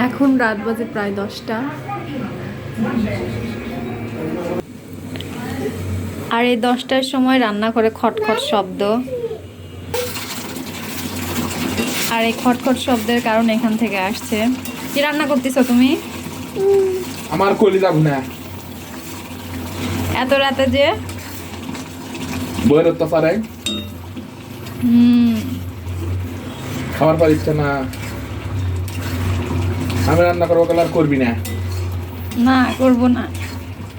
এখন রাত বাজে প্রায় 10টা। আর এই 10টার সময় রান্না করে খটখট শব্দ, আর এই খটখট শব্দের কারণ এখান থেকে আসছে। কি রান্না করতেছো তুমি? আমার কলিজা ভুনা। এত রাতে যে বইয়ের অত্যাচারে খাবার পর ইচ্ছে না, আমি রান্না করবো, কাল আর করবি না? না, করবো না।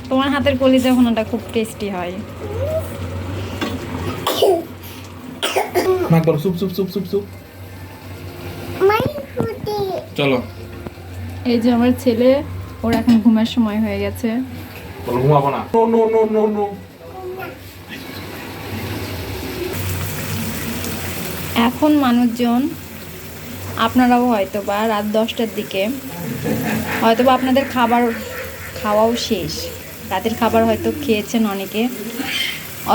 তোমার হাতের কলিজা ভুনাটা খুব টেস্টি হয়। না করো, soup soup soup soup soup. চলো। এই যে আমার ছেলে, ওর এখন ঘুমের সময় হয়ে গেছে। বলো ঘুমাবো না। No no no no no. এখন মানুষজন, আপনারাও হয়তোবা রাত 10টার দিকে হয়তোবা আপনাদের খাওয়াও শেষ, রাতের খাবার হয়তো খেয়েছেন অনেকে,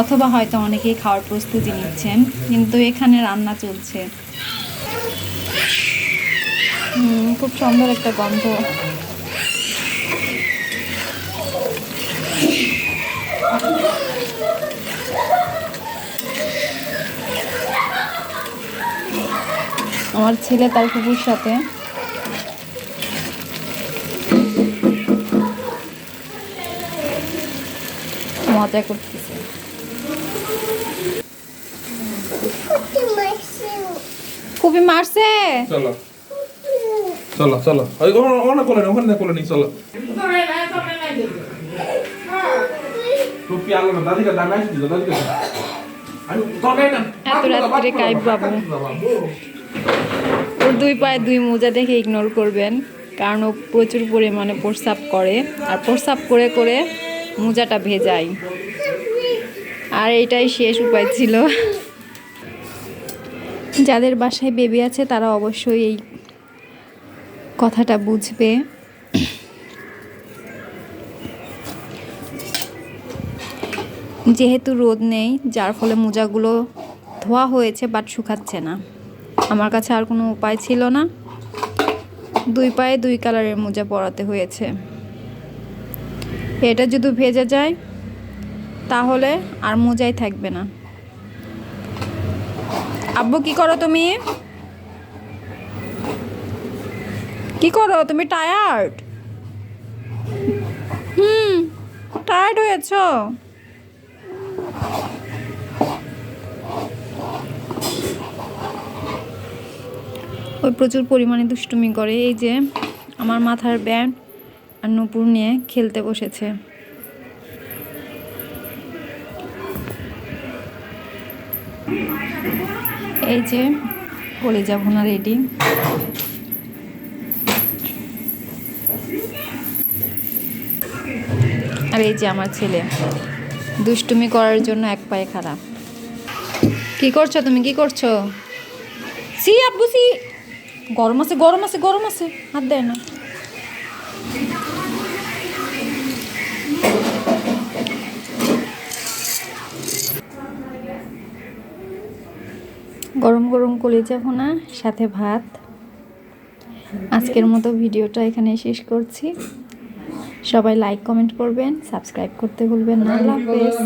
অথবা হয়তো অনেকেই খাওয়ার প্রস্তুতি নিচ্ছেন, কিন্তু এখানে রান্না চলছে। খুব সুন্দর একটা গন্ধ। আমার ছেলে তার কুকুর সাথে মজা করতেছে। খুবই মারছে। চলো চলো চলো, ওখানে কোলে নি, ওখানে কোলে নি, চলো। টুপি আলো না, দাদিকে দাঁড়াই দিল, দাদিকে। এত রাত্রে কাইব বাবু, ওর 2 পায়ে 2 মোজা দেখে ইগনোর করবেন, কারণ ও প্রচুর পরিমাণে প্রস্রাব করে, আর প্রস্রাব করে করে মোজাটা ভেজায়। আর এটাই শেষ উপায় ছিল। যাদের বাসায় বেবি আছে তারা অবশ্যই এই কথাটা বুঝবে। যেহেতু রোদ নেই, যার ফলে মোজাগুলো ধোয়া হয়েছে বাট শুকাচ্ছে না। আমার কাছে আর কোনো উপায় ছিল না, 2 পায়ে 2 কালারের মোজা পরাতে হয়েছে। এটা যদি ভেজে যায় তাহলে আর মোজাই থাকবে না। আব্বু কি করো তুমি? কি করো তুমি? টায়ার্ড? টায়ার্ড হয়েছ? ওই প্রচুর পরিমাণে দুষ্টুমি করে। এই যে আমার মাথার ব্যান্ড আর নুপুর নিয়ে খেলতে বসেছে। এই যে কলিজা ভুনা রেডি। আর এই যে আমার ছেলে দুষ্টুমি করার জন্য এক পায়ে খারাপ। কি করছো তুমি? কি করছো? সি আব্বু সি, গরম আছে গরম আছে গরম আছে, হাত দেয় না। গরম গরম কলিজা ভুনা সাথে ভাত। আজকের মতো ভিডিওটা এখানে শেষ করছি। সবাই লাইক কমেন্ট করবেন, সাবস্ক্রাইব করতে ভুলবেন না। আল্লাহ হাফেজ।